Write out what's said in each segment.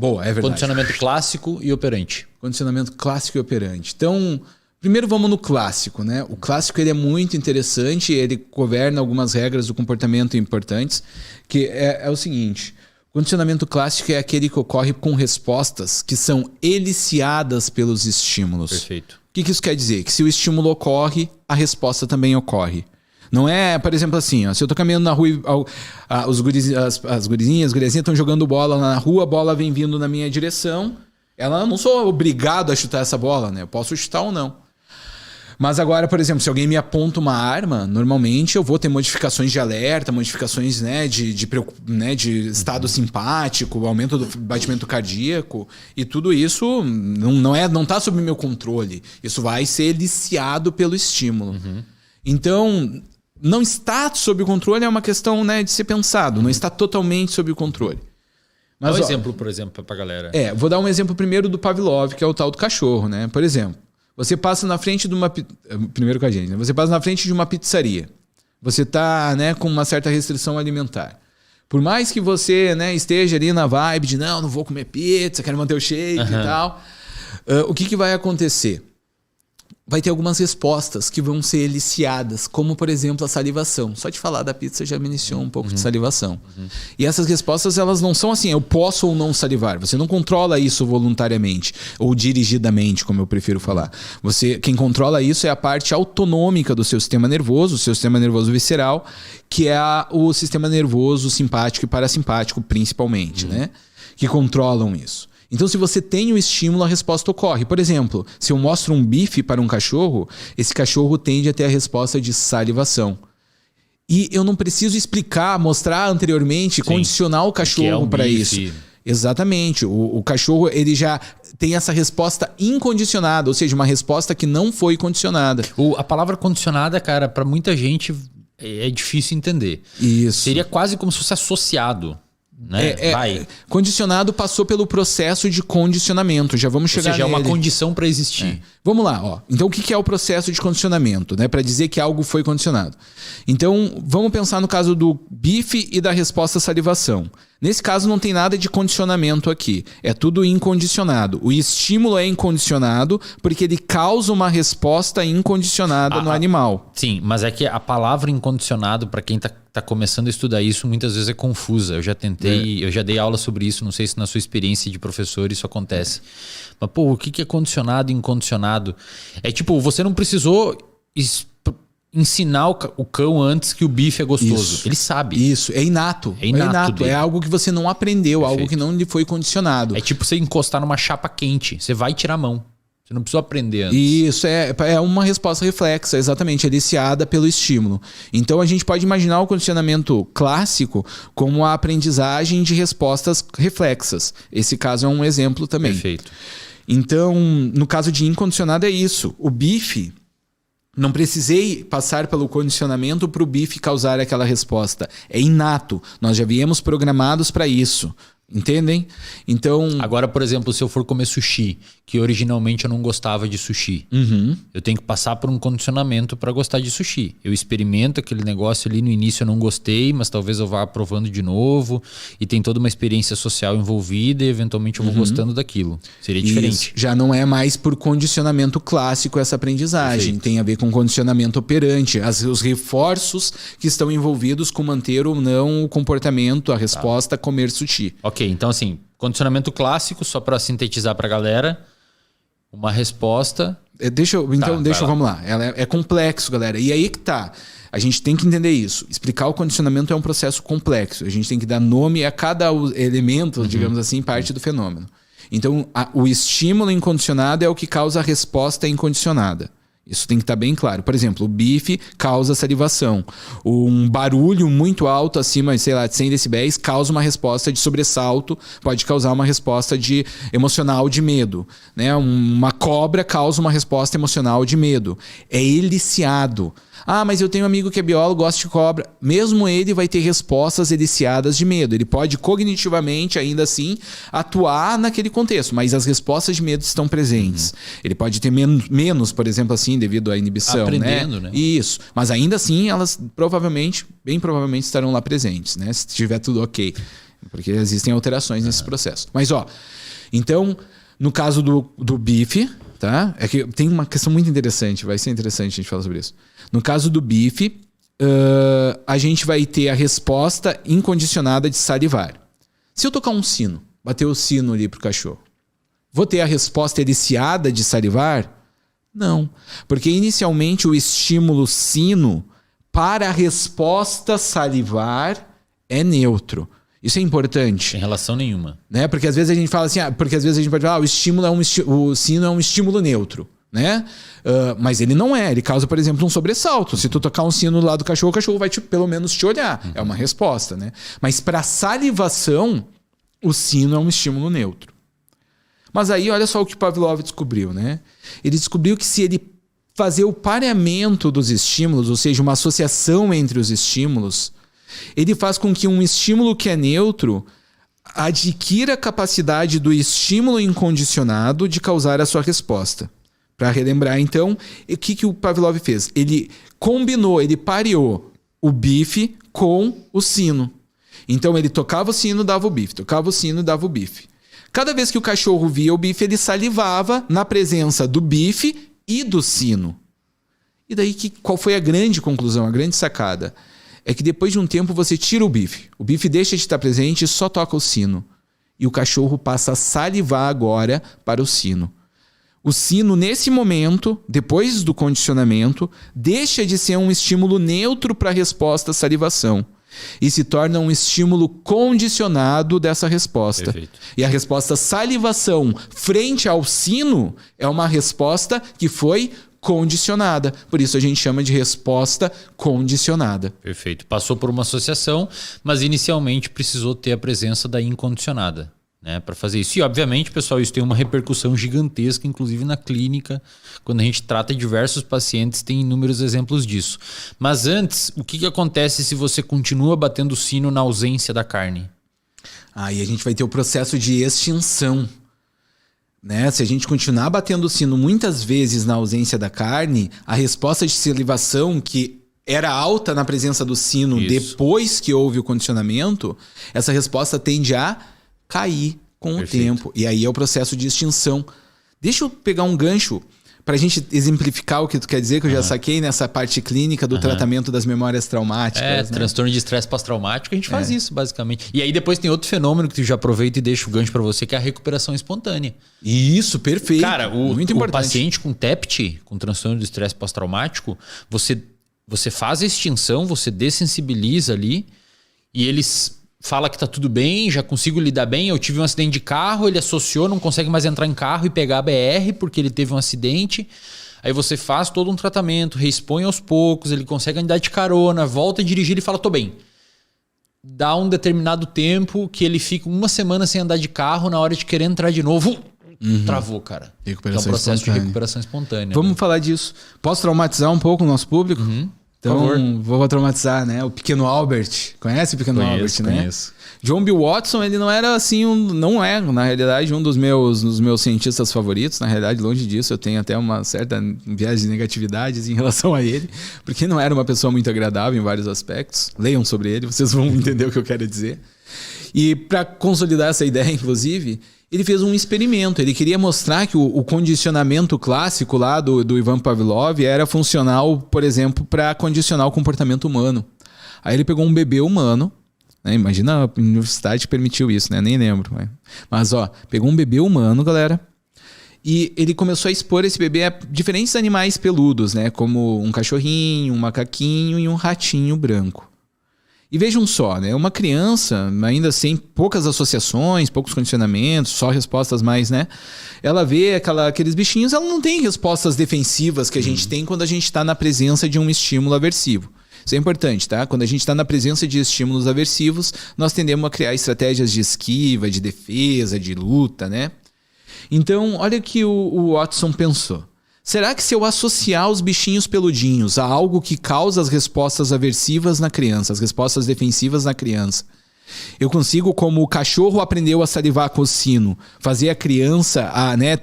Boa, é verdade. Condicionamento clássico e operante. Condicionamento clássico e operante. Então, primeiro vamos no clássico, né? O clássico ele é muito interessante, ele governa algumas regras do comportamento importantes, que é o seguinte: o condicionamento clássico é aquele que ocorre com respostas que são eliciadas pelos estímulos. Perfeito. O que isso quer dizer? Que se o estímulo ocorre, a resposta também ocorre. Não é, por exemplo, assim, ó, se eu tô caminhando na rua e as gurizinhas estão jogando bola na rua, a bola vem vindo na minha direção, eu não sou obrigado a chutar essa bola, né? Eu posso chutar ou não. Mas agora, por exemplo, se alguém me aponta uma arma, normalmente eu vou ter modificações de alerta, modificações, né, de estado simpático, aumento do batimento cardíaco, e tudo isso não está sob meu controle. Isso vai ser eliciado pelo estímulo. Então, não está sob o controle é uma questão, né, de ser pensado, não está totalmente sob o controle. Mas, dá um exemplo, por exemplo, para a galera. Vou dar um exemplo primeiro do Pavlov, que é o tal do cachorro, né? Por exemplo, você passa na frente de uma... Primeiro com a gente, né? Você passa na frente de uma pizzaria. Você está, né, com uma certa restrição alimentar. Por mais que você, né, esteja ali na vibe de não vou comer pizza, quero manter o shape e tal, o que vai acontecer? Vai ter algumas respostas que vão ser eliciadas, como, por exemplo, a salivação. Só de falar da pizza já me iniciou um pouco de salivação. E essas respostas, elas não são assim, eu posso ou não salivar. Você não controla isso voluntariamente, ou dirigidamente, como eu prefiro falar. Quem controla isso é a parte autonômica do seu sistema nervoso, o seu sistema nervoso visceral, que é o sistema nervoso simpático e parasimpático, principalmente, né? Que controlam isso. Então, se você tem o estímulo, a resposta ocorre. Por exemplo, se eu mostro um bife para um cachorro, esse cachorro tende a ter a resposta de salivação. E eu não preciso explicar, mostrar anteriormente, condicionar o cachorro para isso. Exatamente. O cachorro ele já tem essa resposta incondicionada, ou seja, uma resposta que não foi condicionada. A palavra condicionada, cara, para muita gente é difícil entender. Isso. Seria quase como se fosse associado. Né? Condicionado passou pelo processo de condicionamento. Já vamos chegar nele. Ou seja, é uma condição para existir. Vamos lá, ó. Então, o que é o processo de condicionamento, né? Para dizer que algo foi condicionado. Então, vamos pensar no caso do bife e da resposta à salivação. Nesse caso, não tem nada de condicionamento aqui. É tudo incondicionado. O estímulo é incondicionado porque ele causa uma resposta incondicionada no animal. Sim, mas é que a palavra incondicionado, para quem tá começando a estudar isso, muitas vezes é confusa. Eu já tentei, eu já dei aula sobre isso, não sei se na sua experiência de professor isso acontece. Mas, o que é condicionado e incondicionado? É tipo, você não precisou ensinar o cão antes que o bife é gostoso. Isso. Ele sabe. Isso, é inato. É inato. É algo que você não aprendeu, algo que não lhe foi condicionado. É tipo você encostar numa chapa quente. Você vai tirar a mão. Você não precisou aprender antes. Isso, é uma resposta reflexa, exatamente, eliciada pelo estímulo. Então a gente pode imaginar o condicionamento clássico como a aprendizagem de respostas reflexas. Esse caso é um exemplo também. Perfeito. Então, no caso de incondicionado é isso. O bife... Não precisei passar pelo condicionamento para o bife causar aquela resposta. É inato. Nós já viemos programados para isso. Entendem? Então... Agora, por exemplo, se eu for comer sushi, que originalmente eu não gostava de sushi, eu tenho que passar por um condicionamento para gostar de sushi. Eu experimento aquele negócio ali, no início eu não gostei, mas talvez eu vá aprovando de novo, e tem toda uma experiência social envolvida e eventualmente eu vou gostando daquilo. Seria diferente. Isso. Já não é mais por condicionamento clássico essa aprendizagem. Perfeito. Tem a ver com condicionamento operante. Os reforços que estão envolvidos com manter ou não o comportamento, a resposta a comer sushi. Ok, então assim, condicionamento clássico, só para sintetizar para a galera, uma resposta... Vamos lá. Ela é complexo, galera. E aí que tá. A gente tem que entender isso. Explicar o condicionamento é um processo complexo. A gente tem que dar nome a cada elemento, digamos assim, parte do fenômeno. Então, o estímulo incondicionado é o que causa a resposta incondicionada. Isso tem que estar bem claro. Por exemplo, o bife causa salivação. Um barulho muito alto, acima, sei lá, de 100 decibéis, causa uma resposta de sobressalto, pode causar uma resposta emocional de medo. Né? Uma cobra causa uma resposta emocional de medo. É eliciado. Ah, mas eu tenho um amigo que é biólogo, gosta de cobra. Mesmo ele vai ter respostas eliciadas de medo. Ele pode cognitivamente, ainda assim, atuar naquele contexto, mas as respostas de medo estão presentes. Ele pode ter menos, por exemplo, assim, devido à inibição. Aprendendo, né? Isso. Mas ainda assim, elas bem provavelmente estarão lá presentes, né? Se tiver tudo ok. porque existem alterações nesse processo. Mas, então, no caso do bife, tá? É que tem uma questão muito interessante, vai ser interessante a gente falar sobre isso. No caso do bife, a gente vai ter a resposta incondicionada de salivar. Se eu tocar um sino, bater o sino ali pro cachorro, vou ter a resposta eliciada de salivar? Não. Porque inicialmente o estímulo sino para a resposta salivar é neutro. Isso é importante. Sem relação nenhuma. Né? Porque às vezes a gente fala assim, porque às vezes a gente pode falar, o sino é um estímulo neutro. Né? Mas ele não é. Ele causa, por exemplo, um sobressalto. Se tu tocar um sino lá do cachorro, o cachorro vai pelo menos te olhar. É uma resposta. Né? Mas para salivação, o sino é um estímulo neutro. Mas aí, olha só o que Pavlov descobriu, né? Ele descobriu que se ele fazer o pareamento dos estímulos, ou seja, uma associação entre os estímulos, ele faz com que um estímulo que é neutro adquira a capacidade do estímulo incondicionado de causar a sua resposta. Para relembrar, então, o que o Pavlov fez? Ele combinou, ele pareou o bife com o sino. Então, ele tocava o sino, dava o bife, tocava o sino, dava o bife. Cada vez que o cachorro via o bife, ele salivava na presença do bife e do sino. E daí, qual foi a grande conclusão, a grande sacada? É que depois de um tempo você tira o bife deixa de estar presente e só toca o sino. E o cachorro passa a salivar agora para o sino. O sino, nesse momento, depois do condicionamento, deixa de ser um estímulo neutro para a resposta à salivação e se torna um estímulo condicionado dessa resposta. Perfeito. E a resposta salivação frente ao sino é uma resposta que foi condicionada. Por isso a gente chama de resposta condicionada. Perfeito. Passou por uma associação, mas inicialmente precisou ter a presença da incondicionada, né, para fazer isso. E obviamente, pessoal, isso tem uma repercussão gigantesca, inclusive na clínica. Quando a gente trata diversos pacientes, tem inúmeros exemplos disso. Mas antes, o que acontece se você continua batendo o sino na ausência da carne? Aí a gente vai ter o processo de extinção. Né? Se a gente continuar batendo o sino muitas vezes na ausência da carne, a resposta de salivação, que era alta na presença do sino depois que houve o condicionamento, essa resposta tende a cair com o tempo. E aí é o processo de extinção. Deixa eu pegar um gancho para a gente exemplificar o que tu quer dizer, que eu já saquei nessa parte clínica do tratamento das memórias traumáticas. Né? Transtorno de estresse pós-traumático, a gente faz isso, basicamente. E aí depois tem outro fenômeno que tu já aproveita e deixa o gancho para você, que é a recuperação espontânea. Isso, perfeito. Cara, muito importante. O paciente com TEPT, com transtorno de estresse pós-traumático, você faz a extinção, você dessensibiliza ali e eles fala que tá tudo bem, já consigo lidar bem, eu tive um acidente de carro, ele associou, não consegue mais entrar em carro e pegar a BR porque ele teve um acidente. Aí você faz todo um tratamento, reexpõe aos poucos, ele consegue andar de carona, volta a dirigir e fala, tô bem. Dá um determinado tempo que ele fica uma semana sem andar de carro, na hora de querer entrar de novo, travou, cara. Recuperação é um processo espontânea. de recuperação espontânea. Vamos falar disso. Posso traumatizar um pouco o nosso público? Então, vou traumatizar, né? O pequeno Albert. Conhece o pequeno Albert, né? Conheço. John B. Watson, ele não era assim, não é, na realidade, um dos meus cientistas favoritos. Na realidade, longe disso, eu tenho até uma certa viés de negatividades em relação a ele, porque não era uma pessoa muito agradável em vários aspectos. Leiam sobre ele, vocês vão entender o que eu quero dizer. E para consolidar essa ideia, inclusive, ele fez um experimento. Ele queria mostrar que o condicionamento clássico lá do Ivan Pavlov era funcional, por exemplo, para condicionar o comportamento humano. Aí ele pegou um bebê humano, né? Imagina a universidade permitiu isso, né? Nem lembro. Mas pegou um bebê humano, galera, e ele começou a expor esse bebê a diferentes animais peludos, né? Como um cachorrinho, um macaquinho e um ratinho branco. E vejam só, né? Uma criança, ainda sem poucas associações, poucos condicionamentos, só respostas mais, né? Ela vê aqueles bichinhos, ela não tem respostas defensivas que a gente tem quando a gente está na presença de um estímulo aversivo. Isso é importante, tá? Quando a gente está na presença de estímulos aversivos, nós tendemos a criar estratégias de esquiva, de defesa, de luta, né? Então, olha o que o Watson pensou. Será que se eu associar os bichinhos peludinhos a algo que causa as respostas aversivas na criança, as respostas defensivas na criança, eu consigo, como o cachorro aprendeu a salivar com o sino, fazer a criança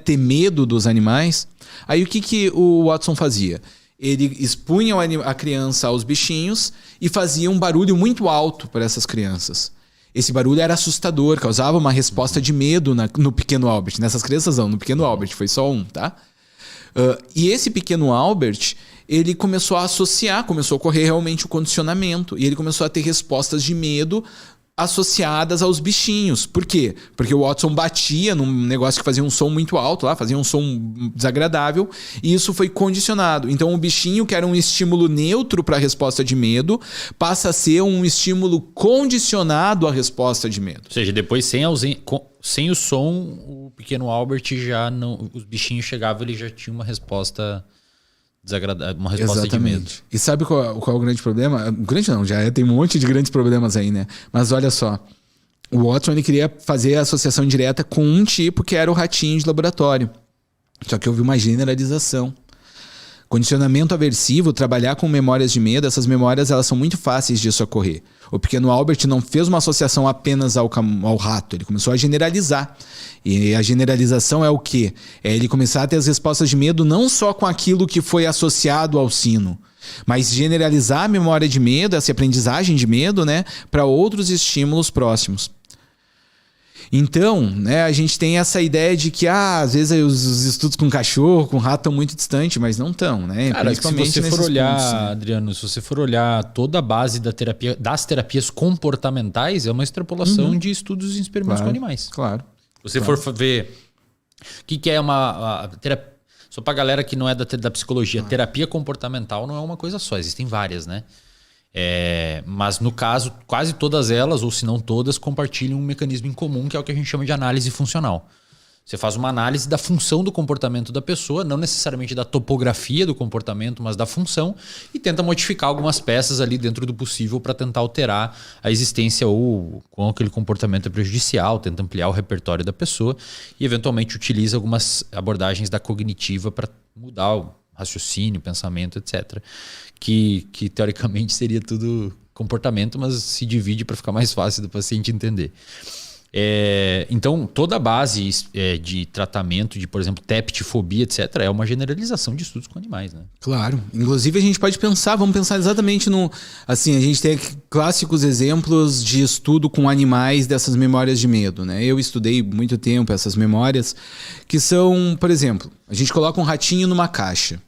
ter medo dos animais? Aí o que o Watson fazia? Ele expunha a criança aos bichinhos e fazia um barulho muito alto para essas crianças. Esse barulho era assustador, causava uma resposta de medo no pequeno Albert. Nessas crianças não, no pequeno Albert, foi só um, tá? E esse pequeno Albert, ele começou a associar, começou a ocorrer realmente o condicionamento. E ele começou a ter respostas de medo associadas aos bichinhos. Por quê? Porque o Watson batia num negócio que fazia um som muito alto lá, fazia um som desagradável, e isso foi condicionado. Então o bichinho, que era um estímulo neutro para a resposta de medo, passa a ser um estímulo condicionado à resposta de medo. Ou seja, depois sem o som, o pequeno Albert já não... Os bichinhos chegavam, ele já tinha uma resposta desagradável, uma resposta Exatamente. de medo. E sabe qual é o grande problema? Grande não, já tem um monte de grandes problemas aí, né? Mas olha só, o Watson, ele queria fazer a associação direta com um tipo, que era o ratinho de laboratório. Só que houve uma generalização. Condicionamento aversivo, trabalhar com memórias de medo, essas memórias, elas são muito fáceis disso ocorrer. O pequeno Albert não fez uma associação apenas ao rato, ele começou a generalizar. E a generalização é o quê? É ele começar a ter as respostas de medo não só com aquilo que foi associado ao sino, mas generalizar a memória de medo, essa aprendizagem de medo, né, para outros estímulos próximos. Então, né, a gente tem essa ideia de que às vezes os estudos com cachorro, com rato estão muito distantes, mas não estão, né? Cara, principalmente se você for olhar, pontos, né? Adriano, se você for olhar toda a base da terapia, das terapias comportamentais, é uma extrapolação de estudos em experimentos com animais. Claro. Se você for ver o que é uma terapia, só para a galera que não é da psicologia, terapia comportamental não é uma coisa só, existem várias, né? Mas no caso, quase todas elas, ou se não todas, compartilham um mecanismo em comum, que é o que a gente chama de análise funcional. Você faz uma análise da função do comportamento da pessoa, não necessariamente da topografia do comportamento, mas da função, e tenta modificar algumas peças ali dentro do possível para tentar alterar a existência ou com aquele comportamento é prejudicial, tenta ampliar o repertório da pessoa e eventualmente utiliza algumas abordagens da cognitiva para mudar o raciocínio, pensamento, etc. Que teoricamente seria tudo comportamento, mas se divide para ficar mais fácil do paciente entender. Então, toda a base de tratamento de, por exemplo, teptifobia, etc., é uma generalização de estudos com animais, né? Claro. Inclusive, a gente pode pensar, vamos pensar exatamente no... Assim, a gente tem clássicos exemplos de estudo com animais dessas memórias de medo, né? Eu estudei muito tempo essas memórias, que são, por exemplo, a gente coloca um ratinho numa caixa.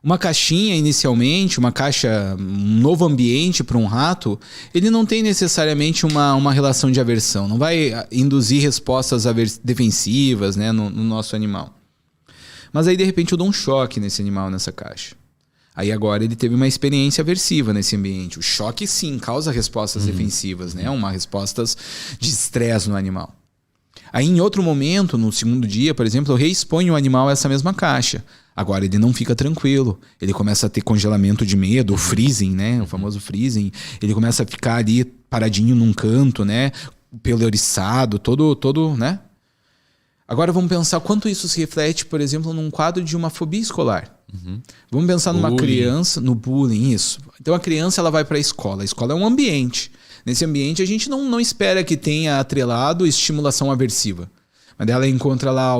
Uma caixinha, inicialmente, um novo ambiente para um rato, ele não tem necessariamente uma relação de aversão. Não vai induzir respostas defensivas, né, no nosso animal. Mas aí, de repente, eu dou um choque nesse animal, nessa caixa. Aí agora ele teve uma experiência aversiva nesse ambiente. O choque, sim, causa respostas defensivas, né? Respostas de estresse no animal. Aí, em outro momento, no segundo dia, por exemplo, eu reexponho o animal a essa mesma caixa. Agora ele não fica tranquilo. Ele começa a ter congelamento de medo, o freezing, né? O famoso freezing. Ele começa a ficar ali paradinho num canto, né? Pelo eriçado, todo, né? Agora vamos pensar quanto isso se reflete, por exemplo, num quadro de uma fobia escolar. Vamos pensar numa criança, no bullying, isso. Então a criança, ela vai para a escola. A escola é um ambiente. Nesse ambiente a gente não espera que tenha atrelado estimulação aversiva. Mas ela encontra lá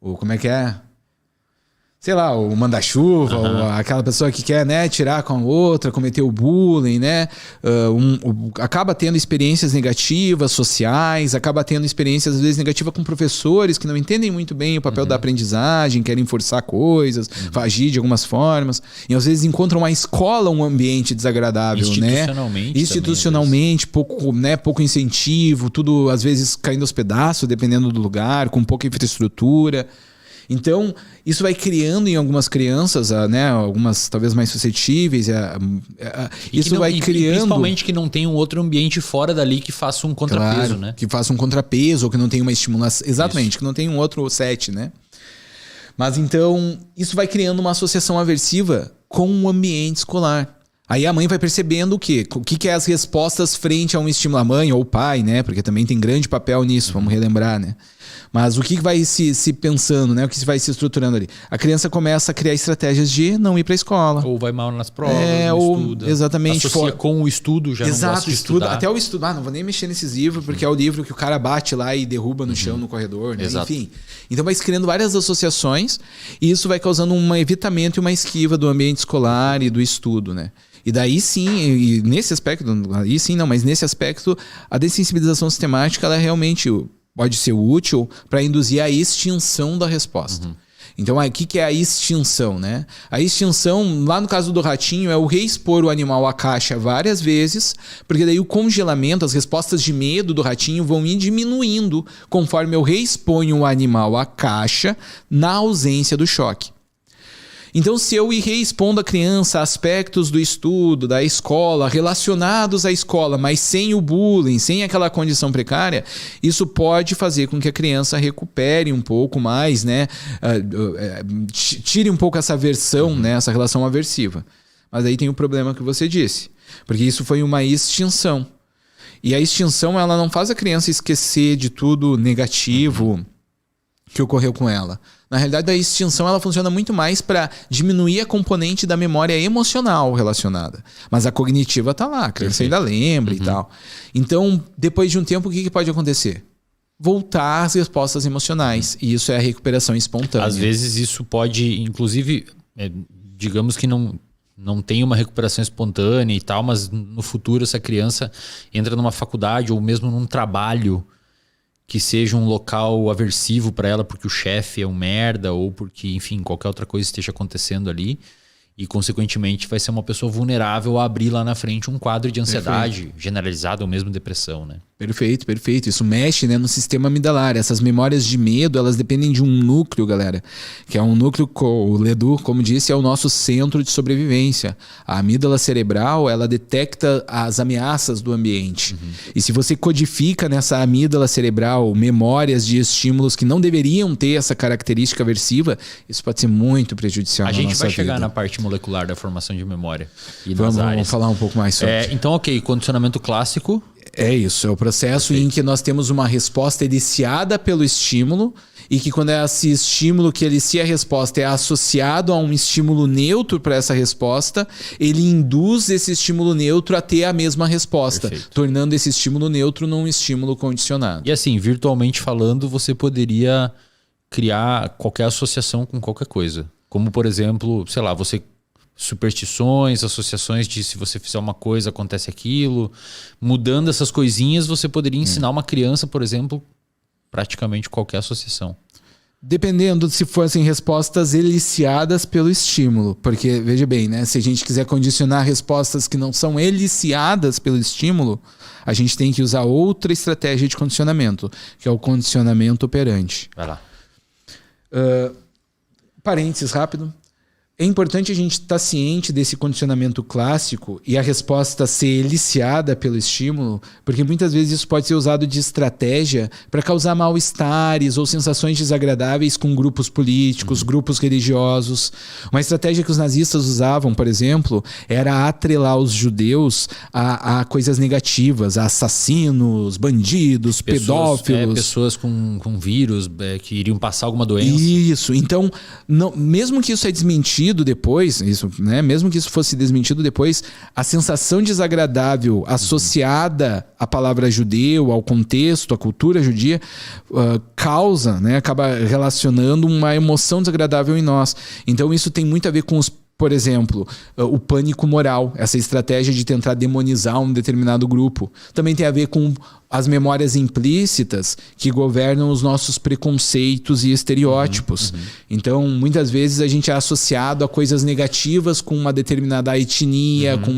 como é que é? Sei lá, o manda-chuva, ou aquela pessoa que quer, né, tirar com a outra, cometer o bullying, né? Acaba tendo experiências negativas, sociais, acaba tendo experiências, às vezes, negativas com professores que não entendem muito bem o papel da aprendizagem, querem forçar coisas, agir de algumas formas. E às vezes encontram uma escola, um ambiente desagradável, Institucionalmente, pouco incentivo, tudo às vezes caindo aos pedaços, dependendo do lugar, com pouca infraestrutura. Então, isso vai criando em algumas crianças, né, algumas talvez mais suscetíveis, isso vai criando... Principalmente que não tem um outro ambiente fora dali que faça um contrapeso, claro, né? Que faça um contrapeso, ou que não tenha uma estimulação... Exatamente, isso. Que não tenha um outro set, né? Mas então, isso vai criando uma associação aversiva com o ambiente escolar. Aí a mãe vai percebendo o quê? O que é as respostas frente a um estímulo? A mãe ou o pai, né? Porque também tem grande papel nisso, vamos relembrar, né? Mas o que vai se pensando, né? O que vai se estruturando ali? A criança começa a criar estratégias de não ir para a escola. Ou vai mal nas provas, não estuda. Exatamente. Associa com o estudo, já não gosta de estudar. Até o estudo. Não vou nem mexer nesses livros, porque é o livro que o cara bate lá e derruba no chão, no corredor, né? Enfim. Então vai se criando várias associações e isso vai causando um evitamento e uma esquiva do ambiente escolar e do estudo, né? E daí sim, e nesse aspecto, aí sim não, mas nesse aspecto, a dessensibilização sistemática, ela realmente pode ser útil para induzir a extinção da resposta. Então, o que é a extinção, né? A extinção, lá no caso do ratinho, é o reexpor o animal à caixa várias vezes, porque daí o congelamento, as respostas de medo do ratinho vão ir diminuindo conforme eu reexponho o animal à caixa na ausência do choque. Então, se eu ir reexpondo a criança a aspectos do estudo, da escola, relacionados à escola, mas sem o bullying, sem aquela condição precária, isso pode fazer com que a criança recupere um pouco mais, né? Tire um pouco essa aversão, né? Essa relação aversiva. Mas aí tem o problema que você disse, porque isso foi uma extinção. E a extinção, ela não faz a criança esquecer de tudo negativo que ocorreu com ela. Na realidade, a extinção ela funciona muito mais para diminuir a componente da memória emocional relacionada. Mas a cognitiva está lá, a criança ainda lembra e tal. Então, depois de um tempo, o que pode acontecer? Voltar às respostas emocionais. E isso é a recuperação espontânea. Às vezes isso pode, inclusive, digamos que não tem uma recuperação espontânea e tal, mas no futuro essa criança entra numa faculdade ou mesmo num trabalho que seja um local aversivo para ela porque o chefe é um merda ou porque, enfim, qualquer outra coisa esteja acontecendo ali e, consequentemente, vai ser uma pessoa vulnerável a abrir lá na frente um quadro de ansiedade generalizada ou mesmo depressão, né? Perfeito. Isso mexe, né, no sistema amidalar. Essas memórias de medo, elas dependem de um núcleo, galera. Que é um núcleo, o Ledoux, como disse, é o nosso centro de sobrevivência. A amígdala cerebral, ela detecta as ameaças do ambiente. E se você codifica nessa amígdala cerebral memórias de estímulos que não deveriam ter essa característica aversiva, isso pode ser muito prejudicial na nossa vida. A gente vai chegar na parte molecular da formação de memória. E vamos falar um pouco mais sobre. Então, ok, condicionamento clássico. É isso, é o processo em que nós temos uma resposta eliciada pelo estímulo e que quando esse estímulo que elicia a resposta é associado a um estímulo neutro para essa resposta, ele induz esse estímulo neutro a ter a mesma resposta, tornando esse estímulo neutro num estímulo condicionado. E assim, virtualmente falando, você poderia criar qualquer associação com qualquer coisa. Como, por exemplo, sei lá, superstições, associações de se você fizer uma coisa acontece aquilo. Mudando essas coisinhas, você poderia ensinar uma criança, por exemplo, praticamente qualquer associação. Dependendo se fossem respostas eliciadas pelo estímulo. Porque, veja bem, né? Se a gente quiser condicionar respostas que não são eliciadas pelo estímulo, a gente tem que usar outra estratégia de condicionamento, que é o condicionamento operante. Vai lá. Parênteses rápido. É importante a gente estar ciente desse condicionamento clássico e a resposta ser eliciada pelo estímulo, porque muitas vezes isso pode ser usado de estratégia para causar mal-estares ou sensações desagradáveis com grupos políticos, grupos religiosos. Uma estratégia que os nazistas usavam, por exemplo, era atrelar os judeus a coisas negativas, a assassinos, bandidos, pedófilos. Pessoas com vírus que iriam passar alguma doença. Isso. Então, mesmo que isso é desmentido depois, mesmo que isso fosse desmentido depois, a sensação desagradável associada à palavra judeu, ao contexto, à cultura judia, causa, acaba relacionando uma emoção desagradável em nós. Então isso tem muito a ver com por exemplo, o pânico moral, essa estratégia de tentar demonizar um determinado grupo. Também tem a ver com as memórias implícitas que governam os nossos preconceitos e estereótipos. Então, muitas vezes a gente é associado a coisas negativas com uma determinada etnia, com